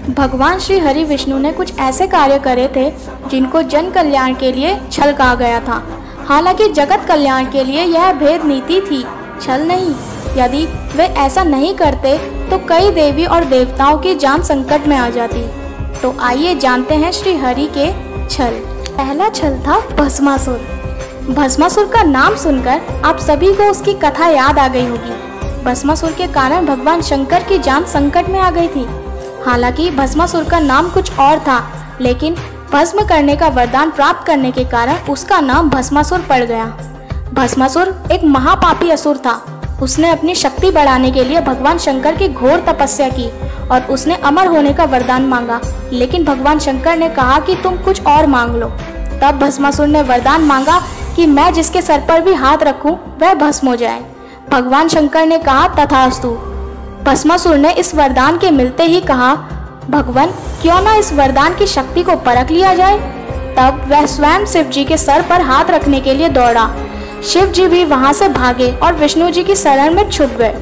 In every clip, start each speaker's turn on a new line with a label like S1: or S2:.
S1: भगवान श्री हरि विष्णु ने कुछ ऐसे कार्य करे थे जिनको जन कल्याण के लिए छल कहा गया था। हालांकि जगत कल्याण के लिए यह भेद नीति थी, छल नहीं। यदि वे ऐसा नहीं करते तो कई देवी और देवताओं की जान संकट में आ जाती। तो आइए जानते हैं श्री हरि के छल। पहला छल था भस्मासुर। भस्मासुर का नाम सुनकर आप सभी को उसकी कथा याद आ गई होगी। भस्मासुर के कारण भगवान शंकर की जान संकट में आ गई थी। हालांकि भस्मासुर का नाम कुछ और था, लेकिन भस्म करने का वरदान प्राप्त करने के कारण उसका नाम भस्मासुर पड़ गया। भस्मासुर एक महापापी असुर था। उसने अपनी शक्ति बढ़ाने के लिए भगवान शंकर की घोर तपस्या की और उसने अमर होने का वरदान मांगा, लेकिन भगवान शंकर ने कहा कि तुम कुछ और मांग लो। तब भस्मासुर ने वरदान मांगा कि मैं जिसके सर पर भी हाथ रखूं वह भस्म हो जाए। भगवान शंकर ने कहा तथास्तु। भस्मासुर ने इस वरदान के मिलते ही कहा, भगवान क्यों ना इस वरदान की शक्ति को परख लिया जाए। तब वह स्वयं शिव जी के सर पर हाथ रखने के लिए दौड़ा। शिव जी भी वहां से भागे और विष्णु जी की शरण में छुप गए।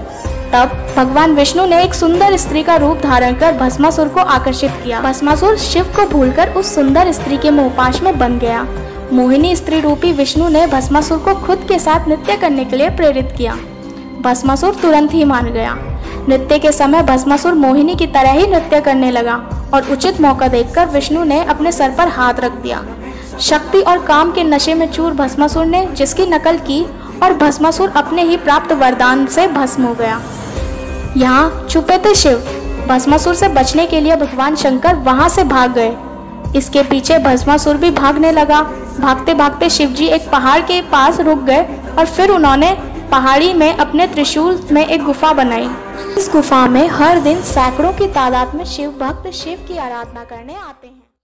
S1: तब भगवान विष्णु ने एक सुंदर स्त्री का रूप धारण कर भस्मासुर को आकर्षित किया। भस्मासुर शिव को भूलकर उस सुंदर स्त्री के मोहपाश में बंध गया। मोहिनी स्त्री रूपी विष्णु ने भस्मासुर को खुद के साथ नृत्य करने के लिए प्रेरित किया। भस्मासुर तुरंत ही मान गया। नृत्य के समय भस्मासुर मोहिनी की तरह ही नृत्य करने लगा और उचित मौका देखकर विष्णु ने अपने सर पर हाथ रख दिया। शक्ति और काम के नशे में चूर भस्मासुर ने जिसकी नकल की और भस्मासुर अपने ही प्राप्त वरदान से भस्म हो गया। यहाँ छुपे थे शिव। भस्मासुर से बचने के लिए भगवान शंकर वहां से भाग गए। इसके पीछे भस्मासुर भी भागने लगा। भागते भागते शिव जी एक पहाड़ के पास रुक गए और फिर उन्होंने पहाड़ी में अपने त्रिशूल में एक गुफा बनाई। इस गुफा में हर दिन सैकड़ों की तादाद में शिव भक्त शिव की आराधना करने आते हैं।